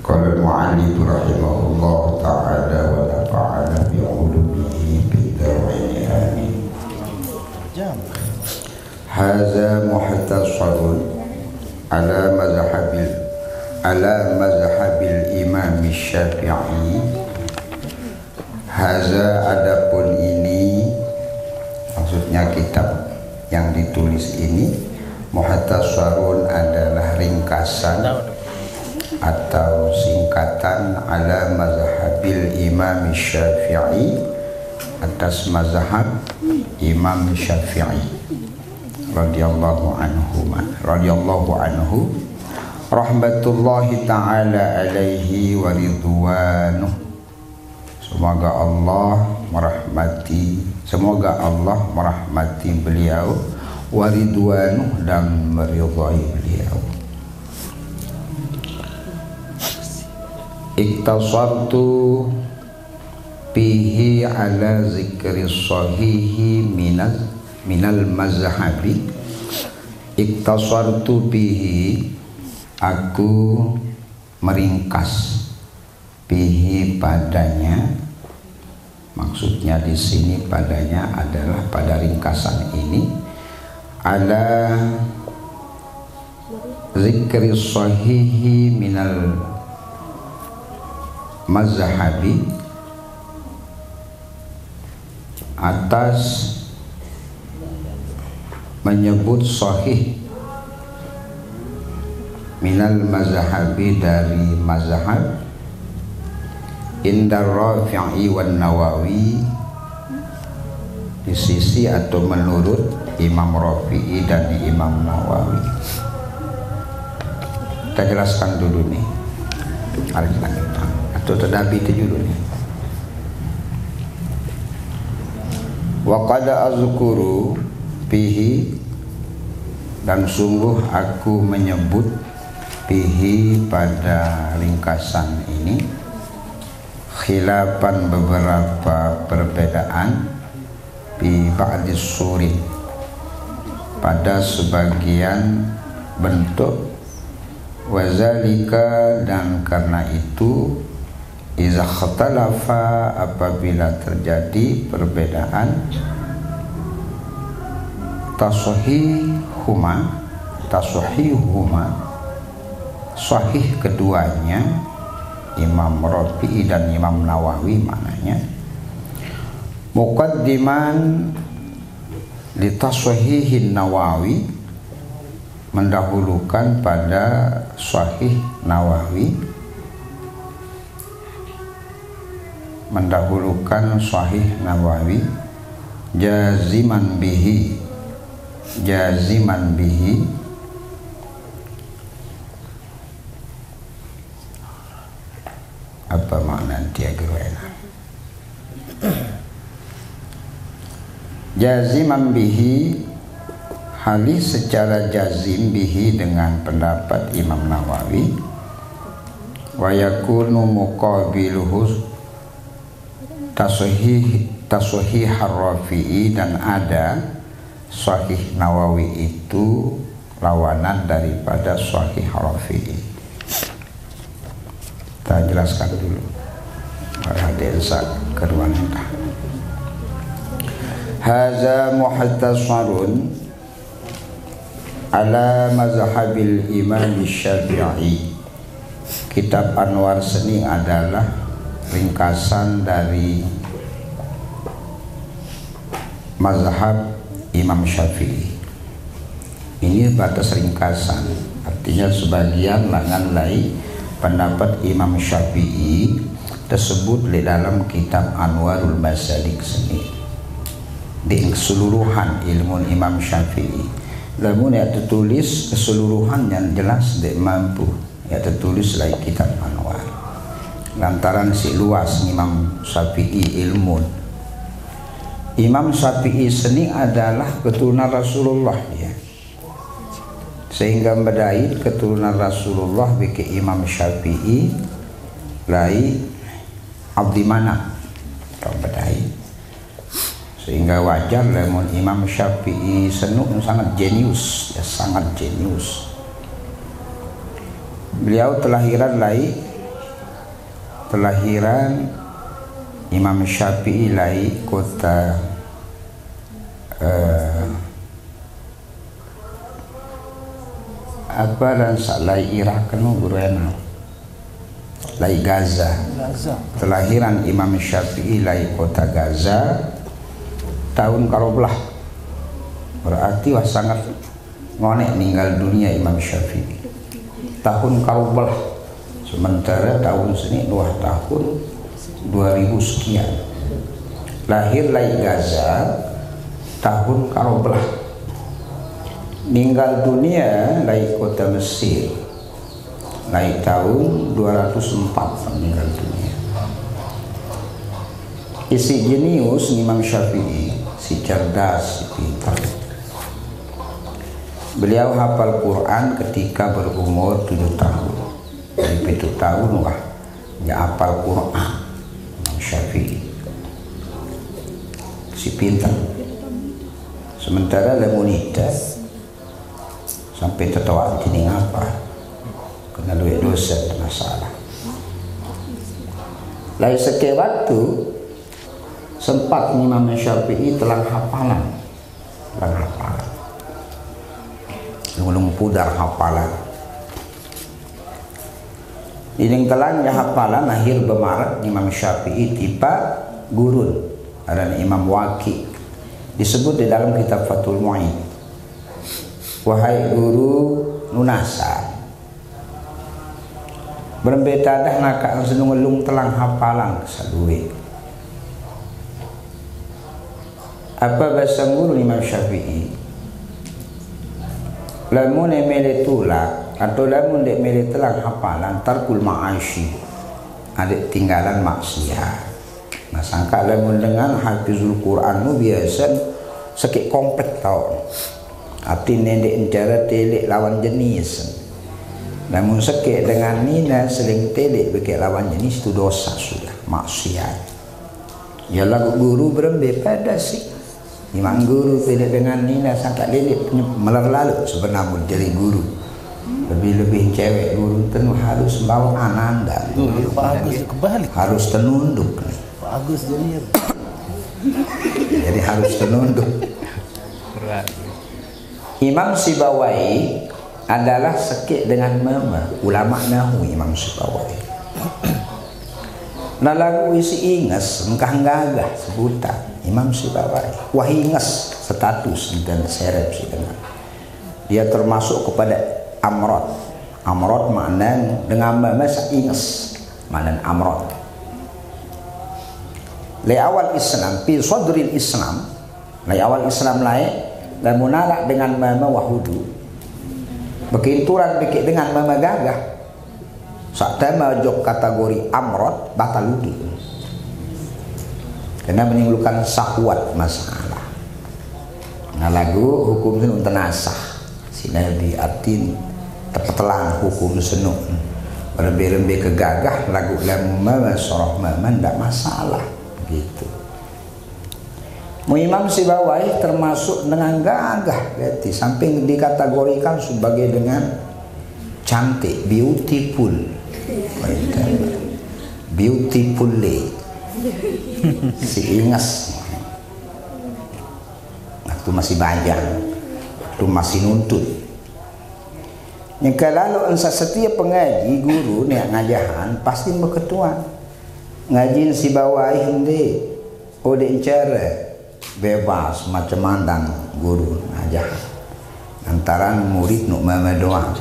Qala al-mu'allif rahimahullah ta'ala wa nafa'ana bi'ulumihi bid-darain amin. Hadza muhtasarun ala mazhabil Imam Syafi'i. Hadza adapun ini, maksudnya kitab yang ditulis ini, muhtasarun adalah ringkasan atau singkatan ala mazhabil Imam Syafi'i, atas mazhab Imam Syafi'i radhiyallahu anhu rahmatullahi ta'ala alaihi wa ridwanuh. Semoga Allah merahmati beliau, wa ridwanuh, dan meridhai beliau. Iktasartu bihi ala zikri sahihi minal mazhabi. Iktasartu bihi, aku meringkas, bihi padanya, maksudnya di sini padanya adalah pada ringkasan ini, ala zikri sahihi minal mazhabi, atas menyebut sahih minal mazhabi, dari mazhab, indar Rafi'i wan Nawawi, di sisi atau menurut Imam Rafi'i dan Imam Nawawi. Kita jelaskan dulu nih, atau tadabi itu dulu nih. Wa qad azkuru bihi, dan sungguh aku menyebut bihi pada ringkasan ini, khilafan beberapa perbedaan, bi ba'dis surin, pada sebagian bentuk, wazalika, dan karena itu, iza khtalafa, apabila terjadi perbedaan, tasahihuma, sahih keduanya, Imam Rafi'i dan Imam Nawawi, maknanya muqaddiman li tasahihin Nawawi, mendahulukan pada sahih Nawawi, jaziman bihi, apa makna tiagruena? Jaziman bihi, halis secara jazim, bihi, dengan pendapat Imam Nawawi, wa yakunu muqabiluhu tasahih Rafi'i, dan ada sahih Nawawi itu lawanan daripada sahih Rafi'i. Kita jelaskan dulu hadisa keruan kita. Hadza muhtasarun ala mazhabil Imam Syafi'i. Kitab Anwar Seni adalah ringkasan dari mazhab Imam Syafi'i. Ini batas ringkasan, artinya sebagian langan lain pendapat Imam Syafi'i tersebut di dalam kitab Anwarul Masalik Seni, di keseluruhan ilmu Imam Syafi'i. Namun ya tertulis keseluruhan yang jelas tidak mampu, ya tertulis lagi kitab Anwar. Lantaran si luas Imam Syafi'i ilmu. Imam Syafi'i Seni adalah keturunan Rasulullah, ya. Sehingga bedait keturunan Rasulullah bagi Imam Syafi'i lai abdi mana kau bedait, sehingga wajar lamun Imam Syafi'i Senu sangat jenius, ya, sangat jenius. Beliau telahiran lai Kelahiran Imam Syafi'i lai kota apa dan salai Irak kenu Gurena lai Gaza. Kelahiran Imam Syafi'i lai kota Gaza tahun karoblah, berarti wah sangat ngonek meninggal dunia Imam Syafi'i tahun karoblah, sementara tahun sini 2 tahun 2000 sekian. Lahir lai Gaza tahun karoblah, meninggal dunia lai kota Mesir lai tahun 204 meninggal dunia. Isi jenius Imam Syafi'i, si cerdas, si pintar. Beliau hafal Quran ketika berumur 7 tahun. Dari 7 tahun wah ya hafal Quran Imam Syafi'i, si pintar. Sementara lemunita sampai tertawa kini ngapa kena duit dosa masalah. Lain sekali waktu sempat Imam Syafi'i telah hafalan lung pudar hafalan ini telan ya hafalan akhir bemaret Imam Syafi'i tiba gurun ada Imam Waqi disebut di dalam kitab Fathul Mu'in, wahai guru nunasa berbeda dah nak senung telang hafalan kesadui. Apa bahasa guru Imam Syafi'i? Lamun emele tulak atau lamun dek mele telang hafalan tarkul ma'ashi, adik tinggalan maksiat. Nah sangka lamun dengan hafizul Quran nu biasa sekik komplek tau. Arti nendek encara telik lawan jenis. Namun sekik dengan nina seling telik bekik lawan jenis itu dosa sudah, maksiat. Ya lagu guru berembe pada sih. Imam guru tidak dengan nina sangka lelik melalui sebenarnya jadi guru. Lebih-lebih cewek guru tentu harus bawa ananda. Harus tenunduk. Bagus jadi harus tenunduk. Imam Sibawai adalah sekik dengan mama ulama nahu Imam Sibawai. Nah lagu isi ingas engkah gagah sebutan Imam Sibawai wah ingas status dan serep si dengan dia termasuk kepada amrod makna dengan mama ingas makna amrod le awal Islam pi sodril Islam le awal Islam lain dan munalak dengan mama wahudu bekinturan bikin dengan mama gagah saat tema jok kategori amrod batal wudhu karena menimbulkan syahwat masalah. Nah lagu hukum senu tenasah sini diartin tepetelang hukum senu berlebih-lebih kegagah lagu lamu mama soroh mama ndak masalah gitu. Imam Sibawai termasuk dengan gagah berarti samping dikategorikan sebagai dengan cantik, beautiful si ingas waktu masih bajang, waktu masih nuntut. Yang kalau setiap pengaji guru nih ngajahan pasti berketuan ngajin Sibawai hindi ode cara bebas macam mandang guru ngajahan antaran murid nuk mama doang.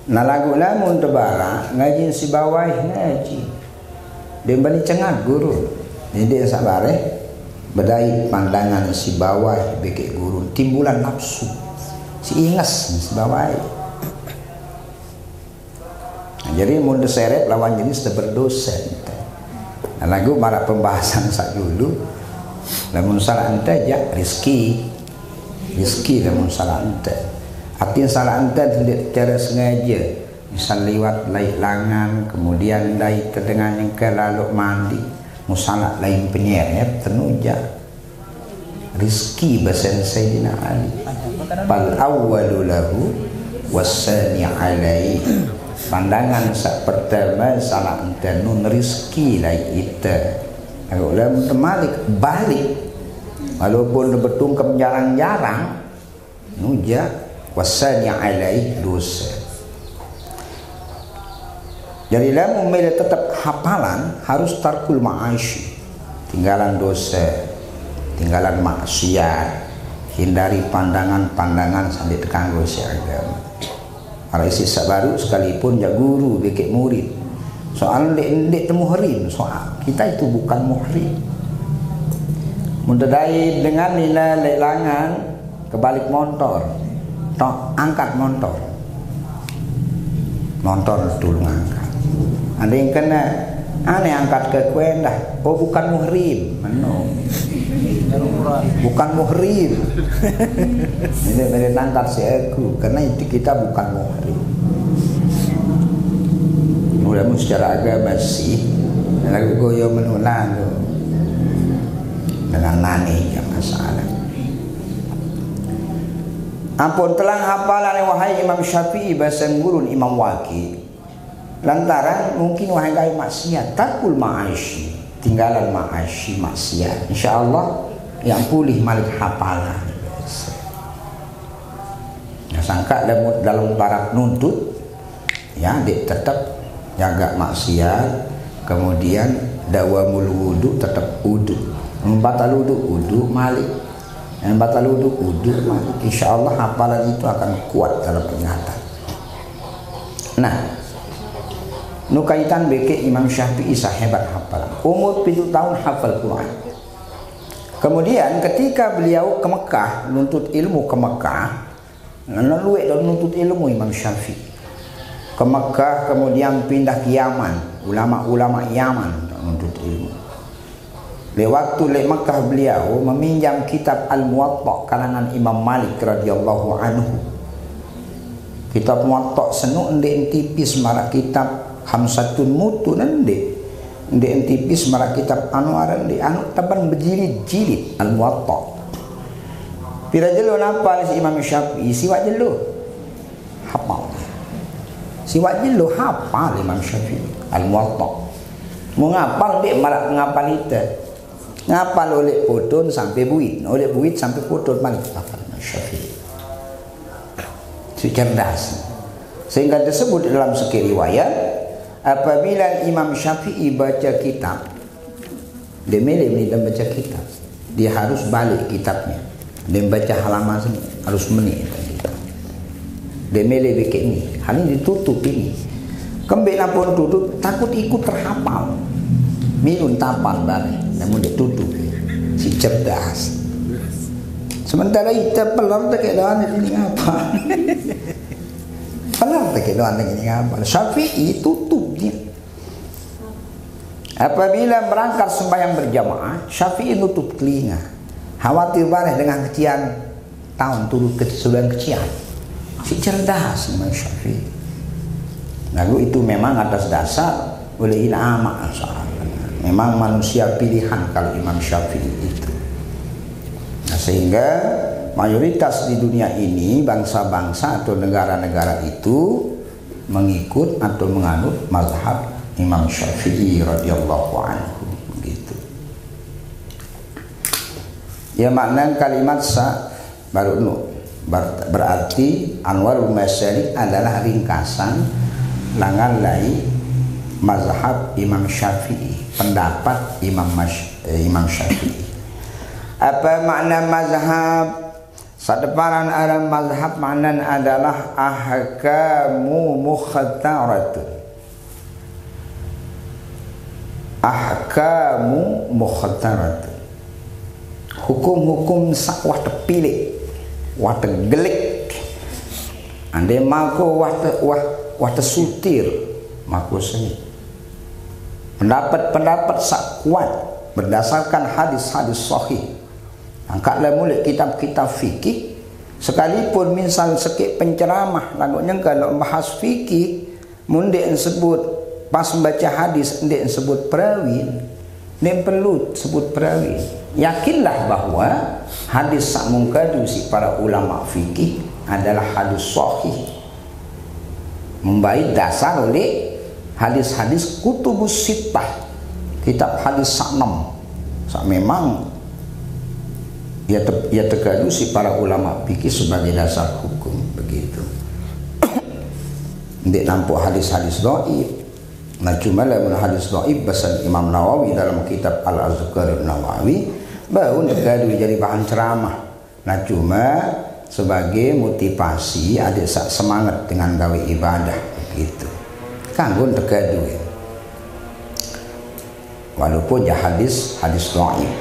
Nah lagu lamun tebara ngaji Sibawai ngaji dia bani cengat guru jadi sabare bedai pandangan Sibawai beki guru timbulan nafsu si ingas Sibawai. Nah, jadi mun seret lawan jenis berdosa. Nah lagu para pembahasan sak dulu lamun salah ente ya rizki lamun salah ente artinya salah ente cara sengaja misal lewat laik langan kemudian laik terdengar yang ke lalu mandi musalah lain penyeret tenuja rizki bahasan Sayyidina Ali fal awwalu lahu wassani alaihi pandangan sak pertama salah ente nun rizki lah ite kalau lem temalik balik walaupun bertungkem jarang-jarang nuja wasanya alaih dosa. Jadi lem memilih tetap hafalan harus tarkul ma'asyi, tinggalan dosa, tinggalan maksiat, hindari pandangan-pandangan sampai terganggu si agama. Kalau isi baru sekalipun ya guru bikin murid soal ndek muhrim, soal kita itu bukan muhrim. Mundadai dengan nilai lelangan kebalik motor, tok angkat motor tolong angkat. Ada yang kena aneh angkat ke kuen dah, oh bukan muhrim, bukan muhrim. Ini angkat si aku karena itu kita bukan muhrim. Mudah secara agama sih, lagu goyo menulang dengan nani yang masalah. Ampun telah hafalan wahai Imam Syafi'i bahasa gurun Imam Waqi. Lantaran mungkin wahai gaya maksiat takul ma'asyi, tinggalan ma'asyi maksiat. InsyaAllah yang pulih malik hafalan. Ya, sangka dalam barak nuntut ya dia tetap jaga maksiat, kemudian dawamul wudu tetap wudu, batal wudu malik, yang batal wudu malik. InsyaAllah hafalan itu akan kuat dalam ingatan. Nah, nukaitan beke Imam Syafi'i sahebat hafalan, umur 7 tahun hafal Quran. Kemudian ketika beliau ke Mekah nuntut ilmu ke Mekah, lalu nuntut ilmu Imam Syafi'i ke Mekah, kemudian pindah ke Yaman, ulama-ulama Yaman nuntut ilmu. Waktu Mekah beliau meminjam kitab Al-Muwatta karangan Imam Malik radhiyallahu anhu. Kitab Muwatta senu ndek tipis marak kitab Hamsatun Mutu nende tipis marak kitab Anwar ndek anu taban berjilid-jilid Al-Muwatta. Pira jelo napa si Imam Syafi'i siwak jelo hafal. Siwak jelo hafal Imam Syafi'i Al-Muwatta. Mau ngapal dek marak ngapal itu. Ngapal oleh potun sampai buit, oleh buit sampai potun balik hafal Imam Syafi'i. Si cerdas. Sehingga disebut dalam sekian riwayat, apabila Imam Syafi'i baca kitab, dia milih baca kitab, dia harus balik kitabnya, dia baca halaman sini harus menit. Dia milih bikin ini, hal ini ditutup ini. Kembali pun tutup, takut ikut terhafal, minum tapal balik, namun ditutup. Si cerdas. Sementara kita pelar tak keadaan ini apa? Pelar tak keadaan ini apa? Syafi'i tutup dia. Apabila berangkat sembahyang berjamaah, Syafi'i nutup telinga. Khawatir banget dengan kecian tahun turut kesudahan kecian. Si cerdas Imam Syafi'i. Lalu itu memang atas dasar oleh ilama asal. Memang manusia pilihan kalau Imam Syafi'i itu. Nah, sehingga mayoritas di dunia ini bangsa-bangsa atau negara-negara itu mengikut atau menganut mazhab Imam Syafi'i radhiyallahu anhu begitu. Ya makna kalimat sa baru berarti Anwarul Masyalik adalah ringkasan langan lai mazhab Imam Syafi'i, pendapat Imam Syafi'i. Apa makna mazhab? Sadeparan alam mazhab makna adalah ahkamu mukhtaratun. Ahkamu mukhtaratun. Hukum-hukum sakwah terpilih, wah tergelik. Ande mako wah tersutir, mako seni. Pendapat-pendapat sak kuat berdasarkan hadis-hadis sahih. Angkatlah mulai kitab-kitab fikih, sekalipun misal sekit penceramah lagunya kalau bahas fikih mundik sebut pas membaca hadis ndek sebut perawi, ndek perlu sebut perawi. Yakinlah bahwa hadis sak mungkadu si para ulama fikih adalah hadis sahih membaik dasar oleh hadis-hadis kutubus sittah, kitab hadis saknem. Memang ia terkadu si para ulama fikih sebagai dasar hukum begitu. Ndek nampu hadis-hadis dhaif. Nah cuma lamun hadis dhaif bahasa Imam Nawawi dalam kitab Al-Azkar Nawawi baru terkadu jadi bahan ceramah. Nah cuma sebagai motivasi adik semangat dengan gawe ibadah begitu. Kanggo terkadu ya. Walaupun ya hadis dhaif.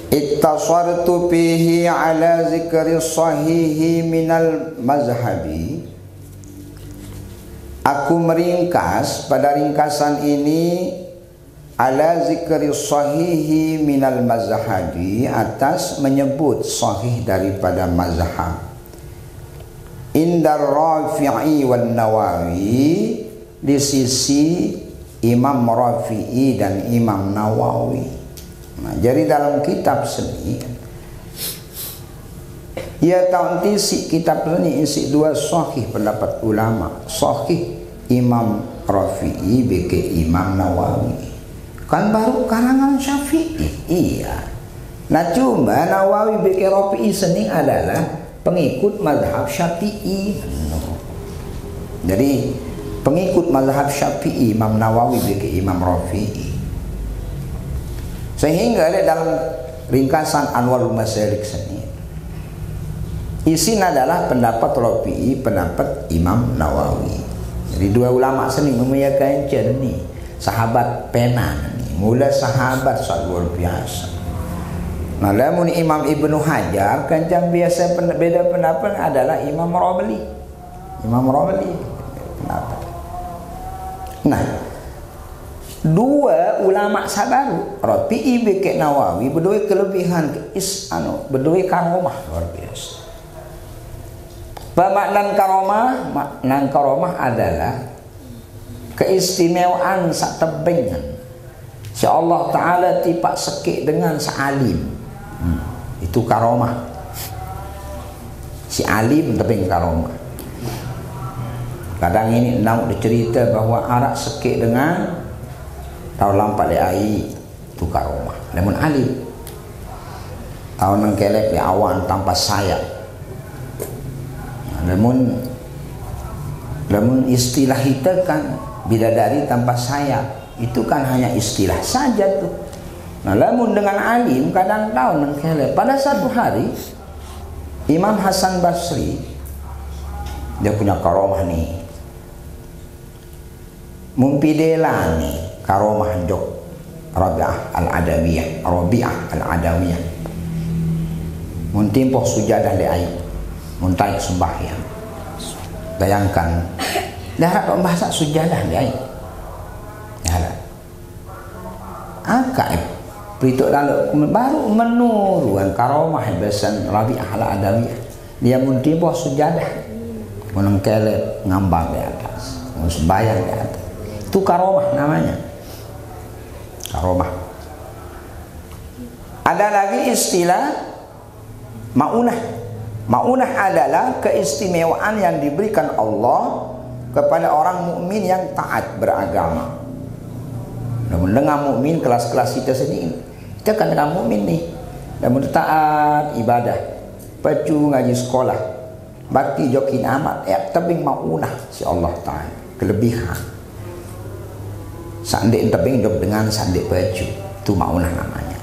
Ittasartu fihi ala zikri sahihi minal mazhabi. Aku meringkas pada ringkasan ini ala zikri sahihi minal mazhabi, atas menyebut sahih daripada mazhab. Indar Rafi'i wan Nawawi, di sisi Imam Rafi'i dan Imam Nawawi. Nah, jadi dalam kitab seni ia tahu isi kitab seni isi dua sahih pendapat ulama, sahih Imam Rafi'i beke Imam Nawawi. Kan baru karangan Syafi'i. Iya. Nah cuma Nawawi beke Rafi'i seni adalah pengikut mazhab Syafi'i. Jadi pengikut mazhab Syafi'i Imam Nawawi beke Imam Rafi'i. Sehingga dalam ringkasan Anwarul Masalik seni isinya adalah pendapat Rafi'i, pendapat Imam Nawawi. Jadi dua ulama seni memuliakan ni sahabat pena ni, mula sahabat luar biasa. Nah, lamun Imam Ibnu Hajar kancang biasa beda pendapat adalah Imam Ramli. Imam Ramli pendapat. Nah, dua ulama sabaru Rafi'i beke Nawawi berdua kelebihan berdua karomah luar biasa. Maknan karomah adalah keistimewaan sak tebengan. Si Allah Ta'ala tipak sekik dengan sealim. Itu karomah. Si alim tebing karomah. Kadang ini nak dicerita bahwa arak sekik dengan tahu lampak le air tu karomah. Namun alim tahu nengkelek le awan tanpa sayap. Namun istilah kita kan bidadari tanpa sayap itu kan hanya istilah saja tuh. Nah, namun dengan alim kadang tahu nengkelek. Pada satu hari Imam Hasan Basri dia punya karomah nih. Mumpidela nih karomah jok Rabi'ah al-Adawiyah muntimpoh sujadah le air muntai sembahyang. Bayangkan darat bahasa sujadah le air darat akaib itu lalu baru menuruan karomah besan Rabi'ah al-Adawiyah dia muntimpoh sujadah menengkelep ngambang di atas sembahyang di atas. Itu karomah namanya. Karomah. Ada lagi istilah maunah. Maunah adalah keistimewaan yang diberikan Allah kepada orang mukmin yang taat beragama. Namun dengan mukmin kelas-kelas kita sendiri, kita kan dengan mukmin nih. Namun taat ibadah, pacu ngaji sekolah, bakti jokin amat, tebing maunah si Allah Ta'ala kelebihan. Sandik tebing job dengan sandik baju itu maunah namanya.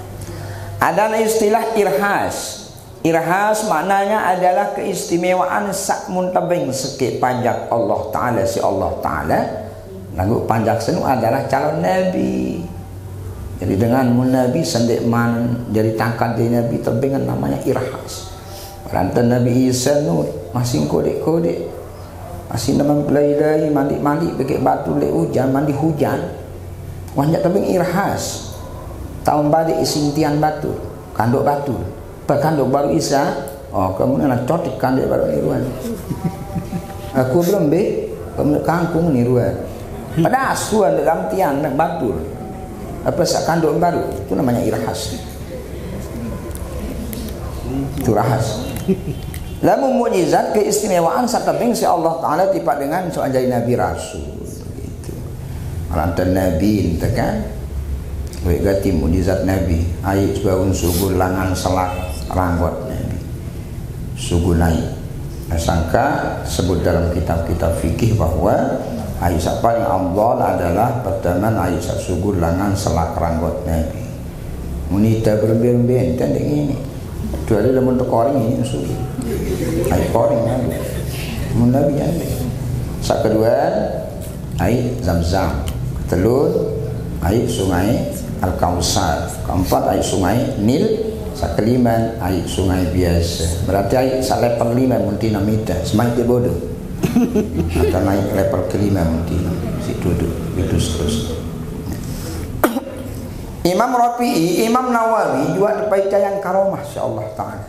Ada istilah irhas. Irhas maknanya adalah keistimewaan sak mun tebing sekit panjak Allah Ta'ala si Allah Ta'ala. Lagu panjak senu adalah calon nabi. Jadi dengan mun nabi sandik man jadi tangkat di nabi tebingan namanya irhas. Rantan Nabi Isa nu masih kodek-kodek. Masih nama pelai-lai mandi-mandi pakai batu le hujan mandi hujan. Wanjak tebing irhas tahun balik isintian batu kanduk batu kanduk baru Isa kamu nak cotik kanduk baru niruan aku belum kamu kangkung niruan pada asuan dalam tian nak batu apa sak kanduk baru itu namanya irhas itu rahas Lamun mukjizat keistimewaan sakabeng si Allah Taala tiba dengan soal jadi nabi rasul gitu. Alantan nabi ente kan. Wek gati mukjizat nabi. Ai sebaun sugul langan selak ranggot nabi. Sugul naik. Sangka sebut dalam kitab-kitab fikih bahwa Aisyah paling afdal adalah pertama Aisyah sugul langan selak ranggot nabi. Munita berben-ben tanding ini. Dua ada dalam koring ini sugul. Air koring nabi. Mun nabi ande. Sak kedua air Zam-Zam. Telur air sungai Al-Kausar. Keempat air sungai Nil. Sak kelima air sungai biasa. Berarti air sak level 5 muntina meter. Semakin bodoh. Atau naik level kelima muntina. Si duduk itu seterusnya. Imam Rafi'i, Imam Nawawi juga dipercaya karomah insyaallah taala.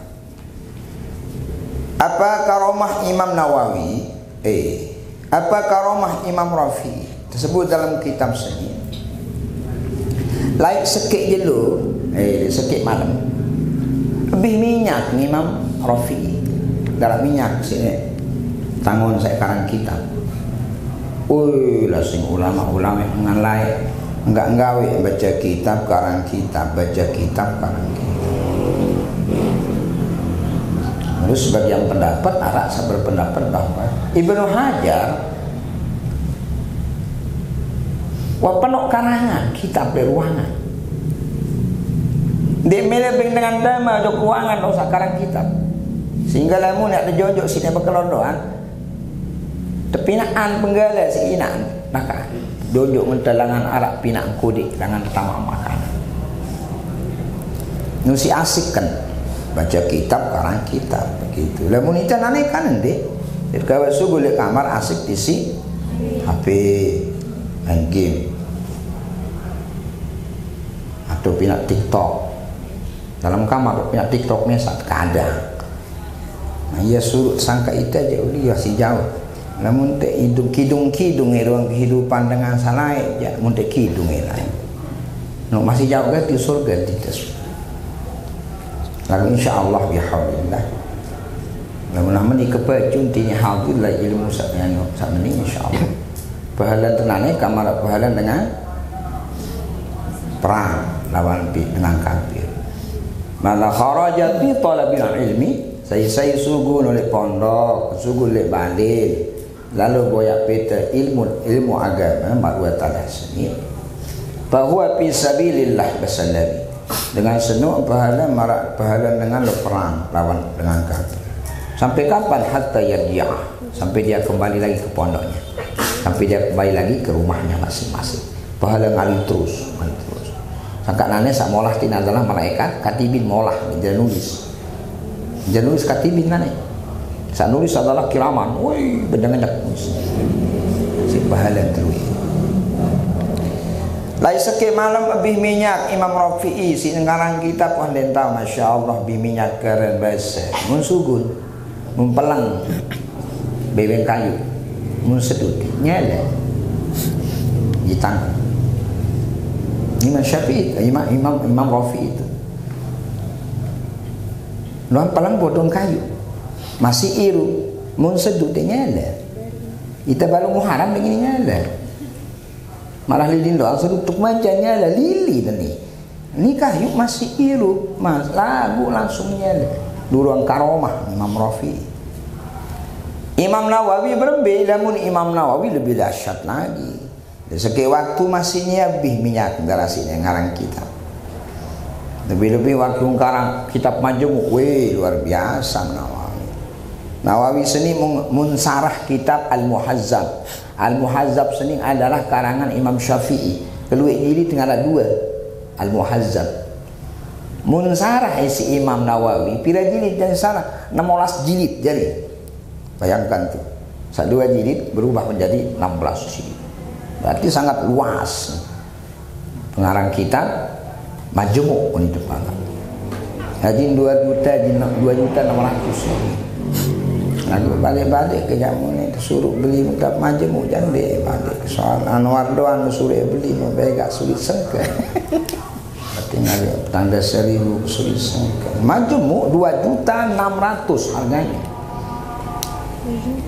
Apa karomah Imam Nawawi? Apa karomah Imam Rafi'i? Tersebut dalam kitab seni. Lain sekik jelo, sekik malam. Lebih minyak Imam Rafi'i. Dalam minyak sini. Tangon saya karang kitab. Lah sing ulama-ulama ngalai enggak nggawe baca kitab karang kitab, baca kitab karang kitab. Terus sebagian pendapat arak berpendapat bahwa Ibnu Hajar penuh karangan kitab beruangan. Dia melebeng dengan dama do keuangan do sakarang kitab. Sehingga lamun nak dijojok sini bekelondoan tepinaan penggala si inaan maka dojok mentalangan arak pinang kudik dengan tamak makanan. Nusi asik kan baca kitab karang kitab begitu. Lamun itu nane kan ende. Kalau sugul di kamar asik isi HP main game atau pinak TikTok. Dalam kamar pinak TikTok mesat kadang. Nah, ia suruh sangka itu aja dia si jauh. Namun te hidup kidung-kidung ruang kehidupan dengan salai ya mun te kidung lain. No masih jauh ke surga tidak. Lalu insyaallah bihaulillah. Namun dikepecun tinya hadillah ilmu saknya sakmeni insyaallah. Pahala tenane kamar pahala dengan perang lawan dengan kafir. Mala kharaja bi talabil ilmi saya sugul oleh pondok, sugul oleh balil. Lalu boya peta ilmu agama maruah talah seni bahwa fi sabilillah basallabi dengan senuh pahala marak pahala dengan perang lawan dengan kafir sampai kapan hatta yarji'ah sampai dia kembali lagi ke pondoknya sampai dia kembali lagi ke rumahnya masing-masing pahala ngalir terus sangka nane sak molah tina adalah malaikat katibin molah dia nulis katibin nane sak nulis adalah kiraman, woi bedenganyak si pahala terus. Lai seke malam lebih minyak Imam Rafi'i si ngarang kitab pandenta masya Allah biminyak keren bahasa mun sugul mun pelang bebeng kayu mun sedut nyala ditang Imam Syafi'i Imam Rafi'i itu luan pelang bodong kayu masih iru mun sedut nyala kita baru muharam begini nyala malah lilin doang sedut tuk maca nyala lili tadi ini kayu masih iru mas lagu langsung nyala duruang karomah Imam Rafi'i. Imam Nawawi berbeda, namun Imam Nawawi lebih dahsyat lagi. Seke waktu masih nyabih minyak garasinya ngarang kitab. Lebih-lebih waktu ngarang kitab Majmu', luar biasa Nawawi. Nawawi seni munsarah kitab Al-Muhazzab. Al-Muhazzab seni adalah karangan Imam Syafi'i. Keluar jilid tinggal dua. Al-Muhazzab. Munsarah isi Imam Nawawi. Pira jilid dan salah 16 jilid jadi. Bayangkan tuh. Dua jilid berubah menjadi 16 jilid. Berarti sangat luas. Pengarang kitab Majmu' pun itu banget. Jadi 2.600.000. Lalu balik-balik ke jamu ini suruh beli kitab Majmu' jangan deh balik. Soal Anwar doang suruh beli mau begak sulit sengke. Tinggal tanda 1.000 sulit sengke. Majmu' 2.600.000 harganya.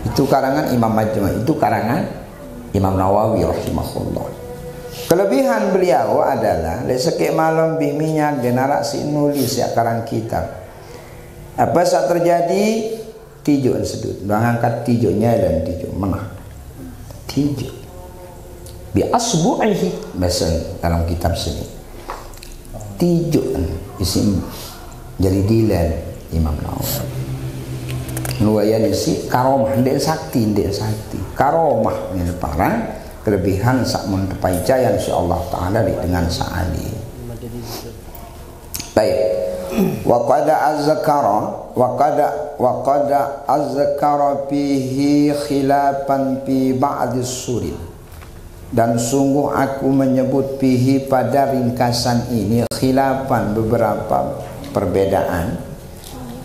Itu karangan Imam Majmu', itu karangan Imam Nawawi rahimahullah. Kelebihan beliau adalah lesek malam biminya generasi nulis ya karang kitab. Apa saat terjadi tijo sedut, mengangkat tijonya dan tijo menah. Tijo bi asbu'ihi bahasa dalam kitab sini. Tijo isim jadi dilan Imam Nawawi. Nuwaya disi karomah ndek sakti karomah ini para kelebihan sak mencapai jaya insyaallah taala dengan saali. Baik. Wa qad azkara fihi khilafan fi ba'd as-surin. Dan sungguh aku menyebut fihi pada ringkasan ini khilafan beberapa perbedaan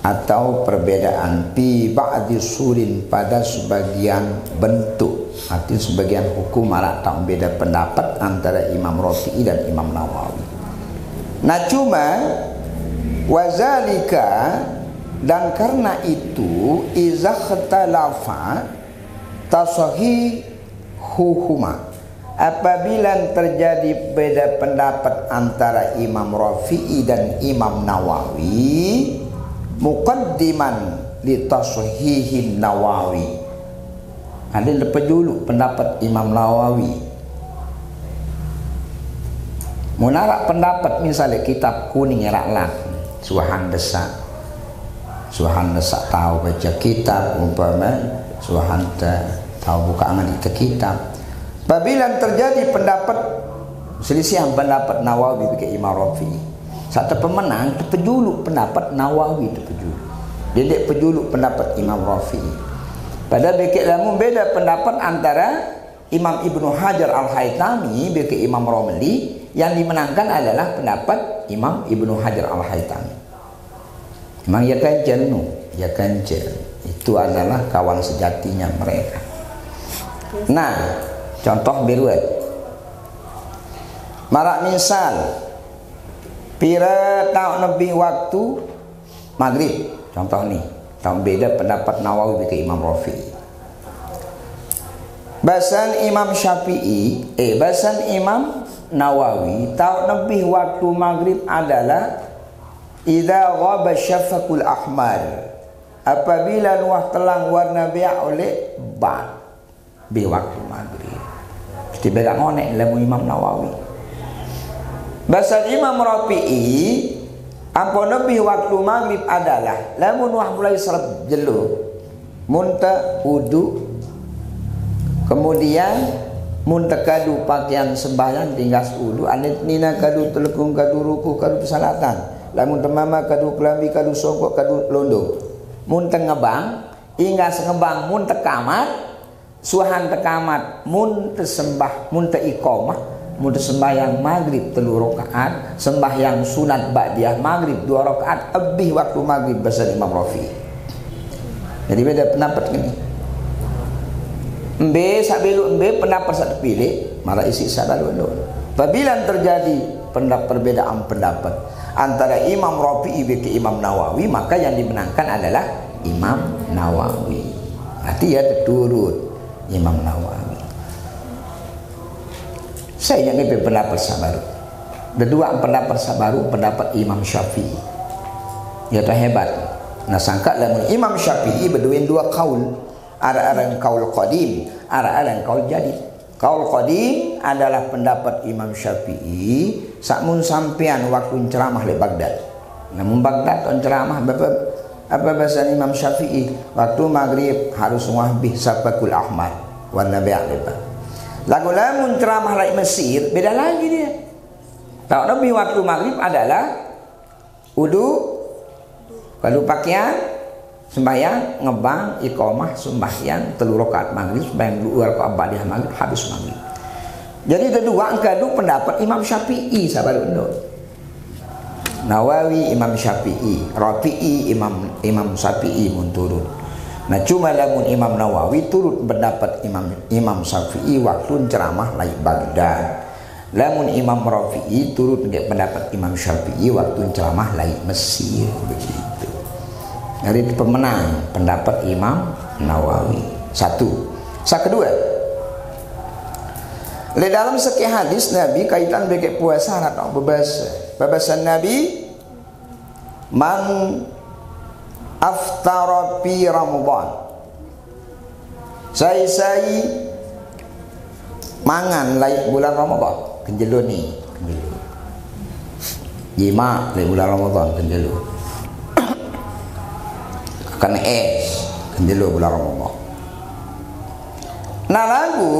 atau perbedaan fi ba'di surin pada sebagian bentuk, artinya sebagian hukum atau beda pendapat antara Imam Rafi'i dan Imam Nawawi. Nah cuma wazalika, dan karena itu iza khtalafa tasahihuhuma, apabila terjadi beda pendapat antara Imam Rafi'i dan Imam Nawawi, muqaddiman li tashihin Nawawi, ada lepas dulu pendapat Imam Nawawi. Munarak pendapat misalnya kitab kuning raklak suahan desak tahu baca kitab umpama suahan tahu buka angan itu kitab. Apabila terjadi pendapat selisihan pendapat Nawawi bagi Imam Rafi'i, satu pemenang terpejuluk pendapat Nawawi terpejuluk. Dia dek pejuluk pendapat Imam Rafi'i. Pada bekik lamun beda pendapat antara Imam Ibnu Hajar Al-Haytami bagi Imam Romli, yang dimenangkan adalah pendapat Imam Ibnu Hajar Al-Haytami. Memang ya kanjel itu adalah kawan sejatinya mereka. Nah, contoh beruat marak misal pira tahun lebih waktu maghrib, contoh nih tahun beda pendapat Nawawi ke Imam Rafi'i. Bahasan Imam Syafi'i bahasan Imam Nawawi tahun lebih waktu maghrib adalah idza ghaba syafaqul ahmar, apabila nuah telang warna biak oleh ba'd bi waktu maghrib. Mesti beda ngonek lamu Imam Nawawi. Bahasa Imam Rafi'i ampun lebih waktu maghrib adalah lamun nuah mulai serap jelu munta wudu, kemudian munta kadu pakaian sembahyang tinggal wudu, anit nina kadu telekung kadu ruku kadu pesalatan, lamun temama kadu kelambi kadu songkok kadu londo, munta ngebang hingga sengebang munta kamar suahan tekamat munta sembah munta iqamah munta sembahyang maghrib 3 rakaat, sembahyang sunat ba'diyah maghrib 2 rakaat lebih waktu maghrib bahasa Imam Rafi'i. Jadi beda pendapat ini. Sabelu pendapat satu pilih malah isi sadalu. Apabila terjadi perbedaan pendapat antara Imam Rafi'i dengan Imam Nawawi, maka yang dimenangkan adalah Imam Nawawi. Berarti ya turut Imam Nawawi. Saya yang ini pendapat sabaru. Kedua pendapat sabaru pendapat Imam Syafi'i. Ya hebat. Nah sangka lamun Imam Syafi'i berduin 2 kaul. Ada kaul qadim, ada kaul jadid. Kaul qadim adalah pendapat Imam Syafi'i sakmun sampean waktu ceramah di Baghdad. Namun Baghdad on ceramah apa bahasa Imam Syafi'i waktu maghrib harus wahbih sapakul ahmad warna bi'alibah. Lagu lamun ceramah di Mesir beda lagi dia. Tahu nabi waktu maghrib adalah wudu, kalau pakaian sembahyang ngebang iqamah sembahyang 3 rakaat maghrib, sembahyang 2 rakaat ba'diyah maghrib, habis maghrib. Jadi kedua angkadu pendapat Imam Syafi'i sahabat undut. Nawawi Imam Syafi'i, Rafi'i Imam Syafi'i mun turut. Nah cuma lamun Imam Nawawi turut pendapat Imam Syafi'i waktu ceramah laik Baghdad. Lamun Imam Rafi'i turut pendapat Imam Syafi'i waktu ceramah laik Mesir begitu. Dari pemenang pendapat Imam Nawawi. Satu. Kedua, di dalam sekian hadis Nabi kaitan dengan puasa atau bebasan Nabi man aftara fi Ramadan. Saya mangan lain bulan Ramadan, kenjelo ni, kenjelo. Jima lain bulan Ramadan, kenjelo. Akan es, kenjelo bulan Ramadan. Nah lagu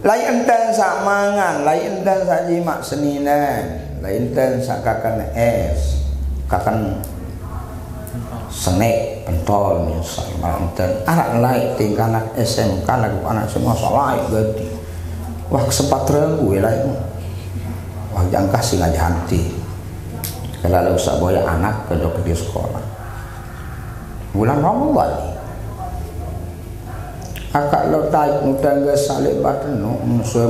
lain enten sak mangan, lain enten sak jima seninan, lain enten sak kakan es, kakan snack pentol misalnya enten anak lain tinggal anak SMK lagu anak semua solai berarti wah kesempatan gue lah itu wah jangan kasih ngaji hanti kalau usah boya anak ke di sekolah bulan Ramadan nih akak lo taik mutangga salib baten no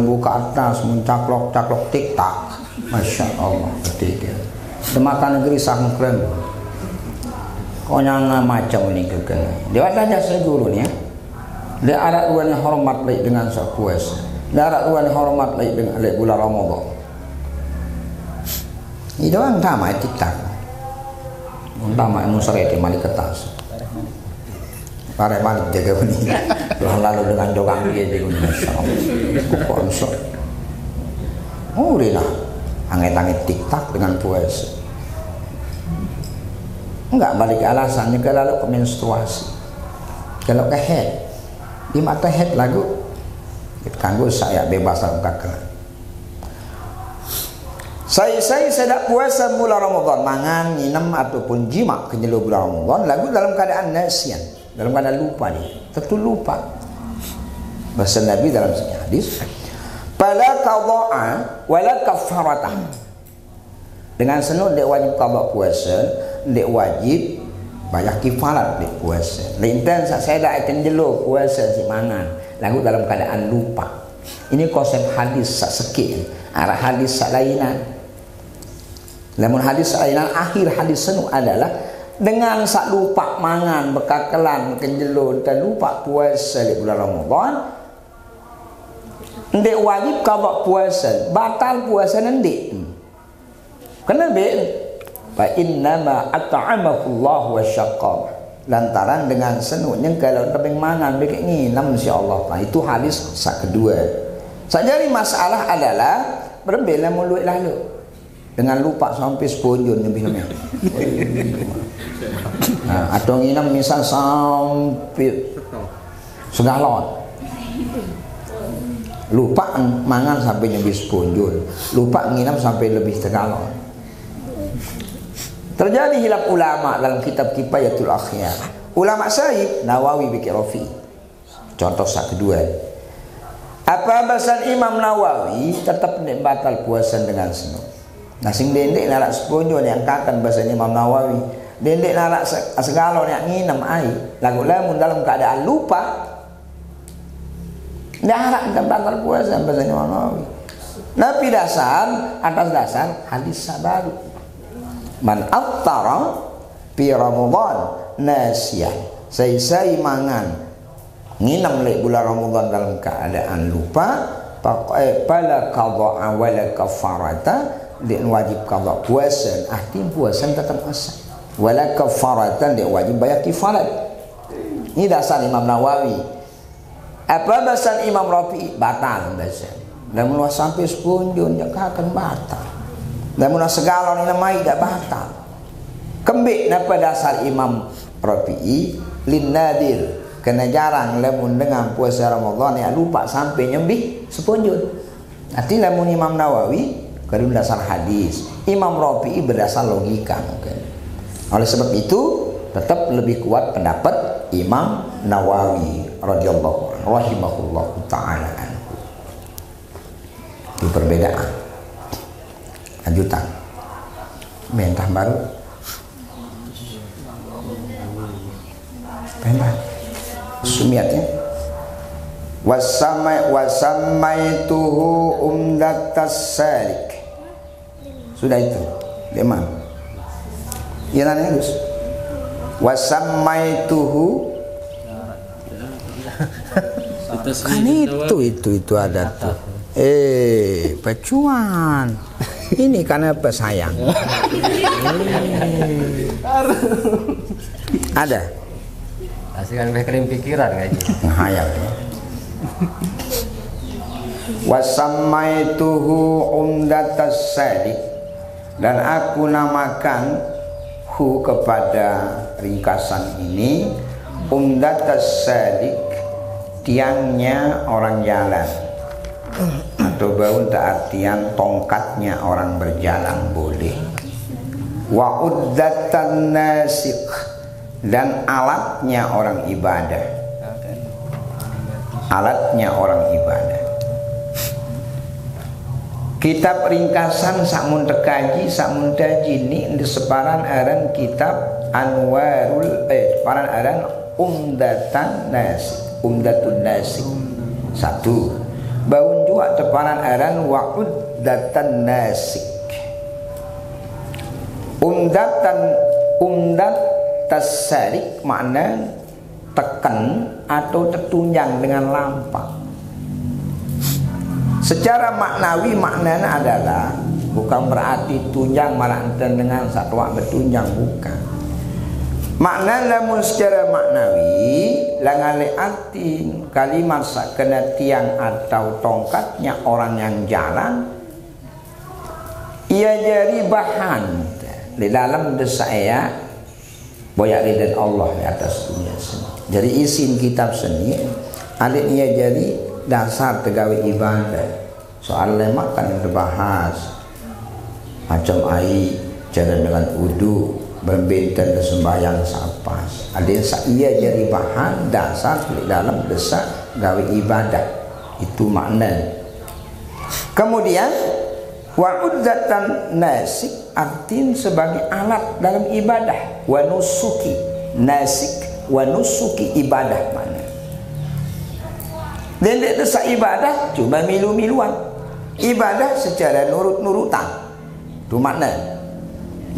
buka atas mencaklok tiktak Masya Allah ketiga semakan negeri sang keren kau nyanga macam ini kekena dia tanya seguru nih ya dia ada dua yang hormat lagi dengan sepuas dia ada dua yang hormat lagi dengan bulan Ramadan itu kan sama tiktak utama musre di malik kertas pare malik jaga bunyi lalu dengan jogang dia jadi konsol oh rina angin tiktak dengan puas enggak balik alasannya kalau ke menstruasi kalau ke head di mata head lagu kanggo saya bebas kakak saya tidak puasa bulan Ramadan mangan minum ataupun jima kenyelo bulan Ramadan lagu dalam keadaan nasian dalam keadaan lupa nih tentu lupa bahasa Nabi dalam hadis pada qada'a wala kafaratah dengan senun dia wajib qada puasa dia wajib banyak kifarat dia puasa lintan saya dah akan jelo puasa si mangan lagu dalam keadaan lupa ini konsep hadis sak sekil arah hadis sak lainan namun hadis sak lainan akhir hadis senu adalah dengan sak lupa mangan bekakelan kenjelo dan lupa puasa di bulan Ramadan dia wajib qada puasa batal puasa nanti kenapa fa innama at'amakullahu wasyaqqa lantaran dengan senunya kalau tebing mangan bikin nginam insyaallah nah, itu hadis sak kedua sajari masalah adalah berbeda mulut lalu dengan lupa sampai sepunjun lebih nah, atau nginam misal sampai segalon lupa mangan sampai lebih sepunjun lupa nginam sampai lebih segalon. Terjadi hilaf ulama dalam kitab Kifayatul Akhyar. Ulama Syekh Nawawi bikin Rafi. Contoh sak kedua. Apa bahasan Imam Nawawi tetap batal puasa dengan senu. Nah sing dendek narak sepunjun yang kakan bahasa Imam Nawawi. Dendek narak segalon yang nginam air. Lagu lamun dalam keadaan lupa. Narak kan batal puasa bahasa Imam Nawawi. Tapi atas dasar hadis sabaru. Man aftara fi Ramadan nasiyan saya mangan nginam le bulan Ramadan dalam keadaan lupa pala qada'a wala kafarata dia wajib qada puasa arti puasa tetap asal wala kafaratan dia wajib bayar kifarat ini dasar Imam Nawawi apa bahasan Imam Rafi batal bahasa dan meluas sampai sepunjun dia akan batal dan munah segalon ini mai tak batal. Kembik napa dasar Imam Rafi'i lin nadir kena jarang lamun dengan puasa Ramadan yang lupa sampai nyembih sepunjun. Nanti lamun Imam Nawawi kalau dasar hadis, Imam Rafi'i berdasar logika mungkin. Oleh sebab itu tetap lebih kuat pendapat Imam Nawawi radhiyallahu anhu rahimahullahu taala anhu. Itu perbedaan. Lanjutan mentah baru pendek sumiatnya wasammaituhu umdatas salik sudah itu demam ya nanya Gus wasammaituhu Kan itu ada tuh. Pecuan. Ini karena apa sayang? Ada. Asikan pikirin pikiran kayaknya. Ngayal. Wasamaituhu umdatas salik, dan aku namakan hu kepada ringkasan ini umdatas salik, tiangnya orang jalan, atau bau tak artian tongkatnya orang berjalan boleh. Wa uddatan nasik, dan alatnya orang ibadah, alatnya orang ibadah. Kitab ringkasan sakmun tekaji sakmun daji ini di separan aran kitab Anwarul separan aran Umdatan Nasik, Umdatun Nasik. Satu. Baun juga separan aran Wa'uddatan Nasik. Umdat tasarik makna tekan atau tertunjang dengan lampak. Secara maknawi maknanya adalah bukan berarti tunjang malah dengan satwa bertunjang, bukan. Makna namun secara maknawi langale arti kalimat sakena tiang atau tongkatnya orang yang jalan, ia jadi bahan di dalam desaya boyak ridha Allah di atas dunia seni. Jadi isin kitab seni alik ia jadi dasar tegawe ibadah. Soal lemak kan yang dibahas macam air, cara dengan wudu, berbintan dan sembahyang sapas. Ada yang ia jadi bahan dasar di dalam desak gawe ibadah. Itu makna. Kemudian wa'uddatan nasik artin sebagai alat dalam ibadah. Wa nusuki nasik, wa nusuki ibadah mana. Dan dia desak ibadah cuma milu-miluan, ibadah secara nurut-nurutan. Itu makna.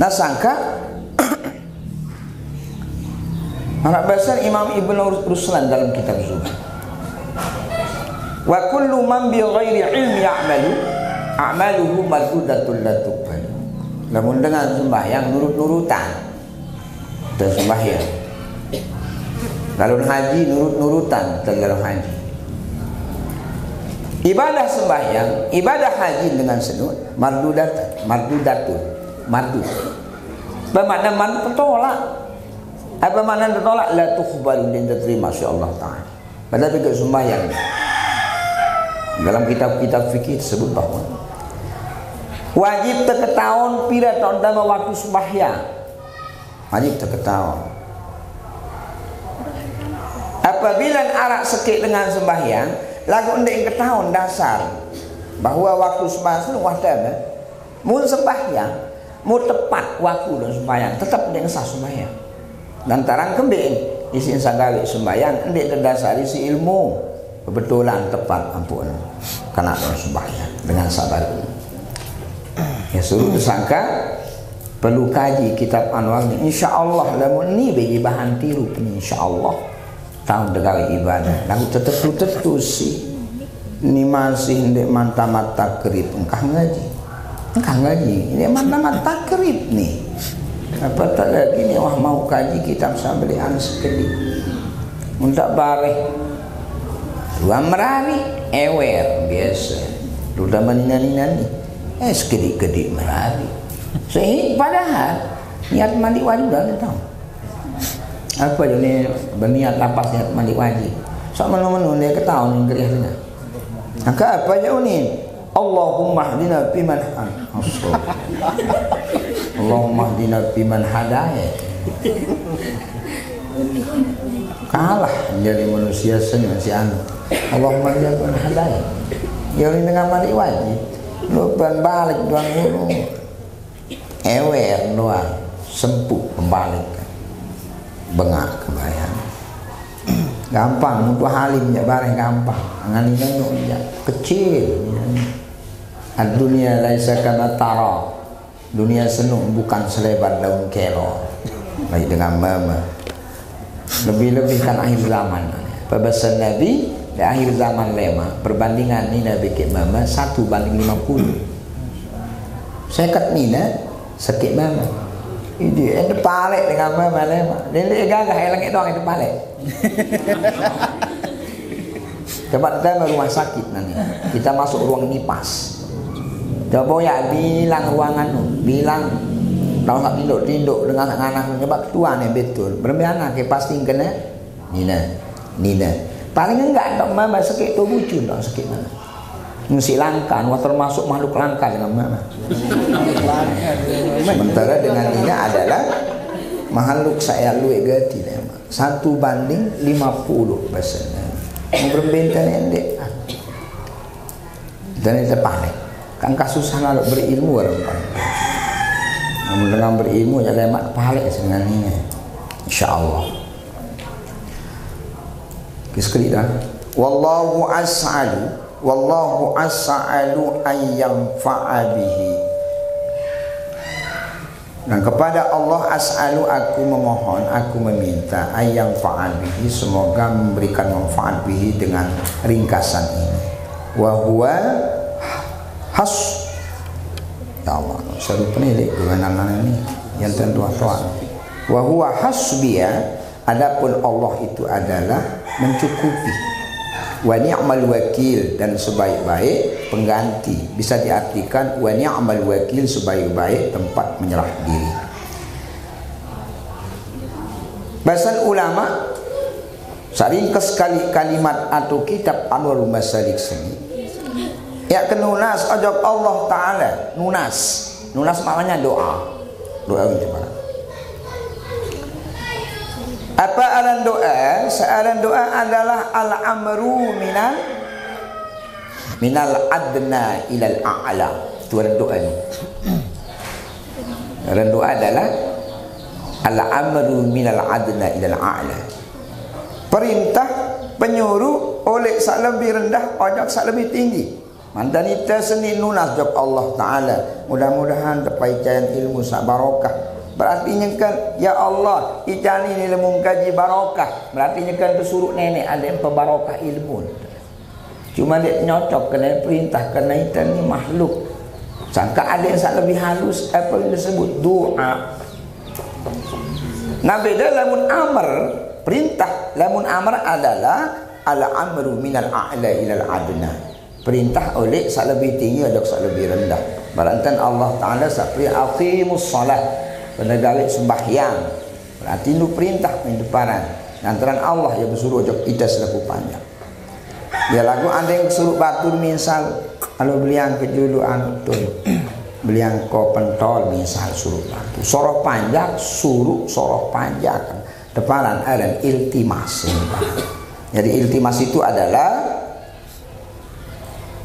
Nah sangka anak besar Imam Ibn Ruslan dalam kitab Zuhud, wa kullu man bi ghairi ilmi ya'malu a'maluhu mardudatun la tuqbal. Namun dengan sembahyang nurut-nurutan dan sembahyang, lalu haji nurut-nurutan dalam haji. Ibadah sembahyang, ibadah haji dengan senut mardudatun, mardu. Bermakna man tertolak. Apa makna tertolak? La tuqbalu, dan diterima oleh Allah Taala. Pada pikir sembahyang dalam kitab-kitab fikih disebut bahwa wajib terketahuan pira tahun dalam waktu sembahyang. Wajib terketahuan. Apabila arak sekik dengan sembahyang, lagu ndek ketahuan dasar bahwa waktu sembahyang itu wadah. Mun sembahyang, mu tepat waktu dan sembahyang, tetap ndek sah sembahyang. Dan tarang kembing isin sagawe sembahyang ndek terdasari si ilmu kebetulan tepat ampun kena sembahyang dengan sabar. Ya suruh disangka perlu kaji kitab Anwar ini, insyaallah lamun ni bagi bahan tiru insyaallah tahun degawe ibadah lagu tetu sih ni masih ndek mantamat takrib engkah ngaji ini mantamat takrib nih apa tak lagi ni wah mau kaji kitab sambelian sekali mundak bareh dua merari ewer biasa duda manina-nina sekedi-kedi merari sehingga padahal niat mandi wajib dah tahu apa ini berniat lapas niat mandi wajib sok menu-menu dia ketahuan yang kerjanya maka apa jauh ni Allahumma hdina fiman Allahumma hdina fiman hadaya. Kalah jadi manusia senyum si anu Allahumma hdina fiman hadaya. Ya ini dengan mandi wajib lupan balik doang dulu ewer doang sempuk kembali bengak kebayang gampang untuk halim ya bareng gampang ngani nanu ya kecil dunia laisa kana tara dunia senung bukan selebar daun kelor baik dengan mama lebih-lebih kan akhir zaman pesan Nabi di akhir zaman lema perbandingan Nina bikin mama 1:50. Saya kat Nina sakit mama. Ini ada palek dengan mama lema. Dia gagah langit doang itu palek. Coba kita ke rumah sakit nanti. Kita masuk ruang nipas. Coba ya bilang ruangan tu, bilang tahu tak tinduk dengan anak-anak coba ketua ni betul. Berbiana ke pasti kena Nina. Paling enggak dok mama sakit tu bucun dok sakit mana. Mesti langka, termasuk makhluk langka dengan mama. Sementara dengan Nina adalah makhluk saya luwe gati lema. 1:50 bahasanya. Berbentang endek. Dan itu panik. Kan kasus kalau berilmu orang panik. Namun dengan berilmu jadi mak panik sebenarnya. Insyaallah. Sekali dah. Wallahu as'alu an yanfa'a bihi. Dan kepada Allah as'alu aku memohon, aku meminta ayang fa'al bihi, semoga memberikan manfaat bihi dengan ringkasan ini. Wa huwa has. Ya Allah, seru penelik dengan ini yang tentu-tentu. Wa huwa hasbiya, adapun Allah itu adalah mencukupi. Wa ni'mal wakil, dan sebaik-baik pengganti. Bisa diartikan wa ni'mal wakil, sebaik-baik tempat menyerah diri. Bahasa ulama saringkas sekali kalimat atau kitab Anwarul Masalik sini. Ya kenunas ajak Allah Ta'ala. Nunas maknanya doa. Doa itu mana? Apa aran doa? Searan doa adalah al-amru minal adna ilal a'la. Itu aran doa ni. Aran doa adalah al-amru minal adna ilal a'la. Perintah, penyuruh oleh sak lebih rendah ajak sak lebih tinggi. Mantan itu seni nunas jawab Allah Ta'ala. Mudah-mudahan terpaicayan ilmu sak barokah. Berartinya kan ya Allah ijani ni ilmu kaji barokah. Berartinya kan tersuruh nenek ada yang pebarokah ilmu. Cuma dia nyocok kena perintah kena itu ni makhluk. Sangka ada yang lebih halus apa yang disebut doa. Nabi dah lamun amr perintah, lamun amr adalah ala amru minal a'la ilal adna. Perintah oleh sak lebih tinggi ada sak lebih rendah. Barantan Allah Ta'ala sapri aqimus salat, penegak sembahyang. Berarti itu perintah yang deparan. Lantaran Allah yang bersuruh ajak kita selaku panjang. Ya lagu ada yang suruh batur misal kalau beliang kejulu anutun beliang ko pentol misal suruh batu. Soroh panjang suruh soroh panjang. Deparan ada iltimas. Jadi iltimas itu adalah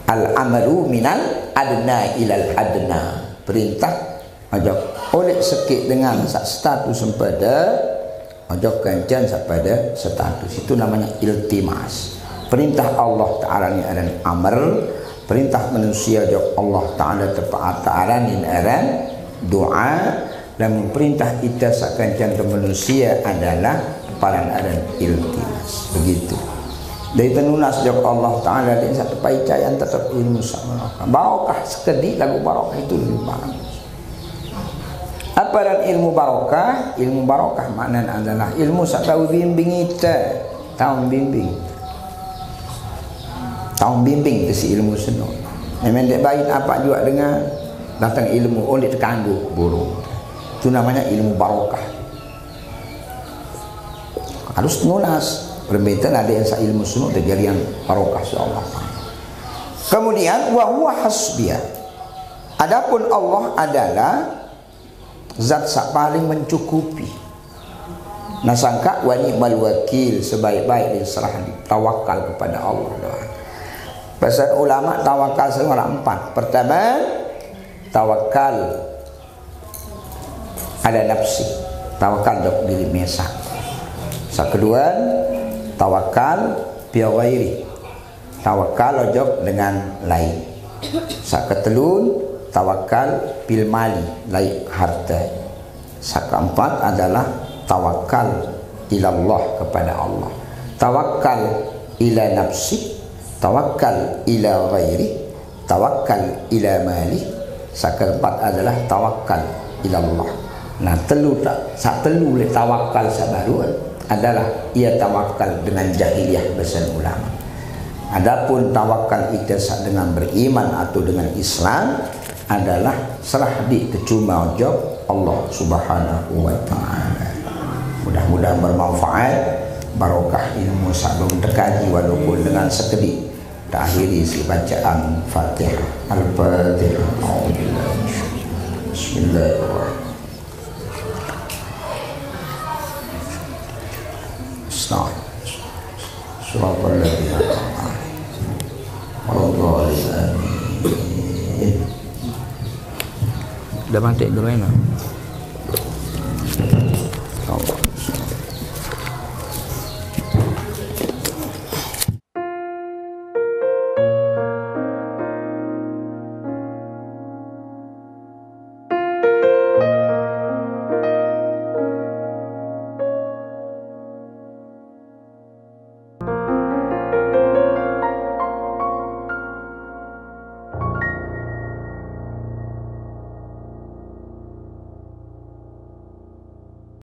al-amru minal adna ilal adna. Perintah ajak oleh sekit dengan status sempeda ajak kancan sepada status. Itu namanya iltimas. Perintah Allah Ta'ala ni adalah amr. Perintah manusia ajak Allah Ta'ala tepat ta'ala ni adalah doa. Dan perintah kita sakancan ke manusia adalah paling adalah iltimas. Begitu. Dari tenunas jawab Allah Ta'ala dan satu paicayan tetap ilmu sama barokah sekedi lagu barokah itu lebih parah. Apa dan ilmu barokah? Ilmu barokah maknanya adalah ilmu tahu bimbing kita, tahu bimbing itu si ilmu senang. Memang dia baik apa juga dengan datang ilmu oleh terganggu burung. Itu namanya ilmu barokah. Harus nunas. Berbeda ada yang sa ilmu sunuk terjadi yang barokah insyaallah. Kemudian wa huwa hasbiyah. Adapun Allah adalah zat sak paling mencukupi. Nasangka wa ni'mal wakil, sebaik-baik diserah tawakal kepada Allah. Bahasa ulama tawakal sebenarnya 4. Pertama, tawakal ada nafsi. Tawakal dok diri mesak. Kedua, tawakal bi ghairi. Tawakal ojok dengan lain. Ketelun, tawakal bil mali, lain harta. Keempat adalah tawakal ilallah, kepada Allah. Tawakal ila nafsi, tawakkal ila ghairi, tawakkal ila mali. Sakepat adalah tawakkal ila Allah. Nah, telu tak sak telu le tawakal sabaru adalah ia tawakal dengan jahiliyah besan ulama. Adapun tawakal itu dengan beriman atau dengan Islam adalah serah di kecuma ojok Allah Subhanahu wa taala. Mudah-mudahan bermanfaat, barokah ilmu sabung terkaji walaupun dengan sekedip. Kita akhiri si bacaan Fatihah. Al-Fatihah. Bismillahirrahmanirrahim. Surah Al-Fatihah. Udah mati dulu enak.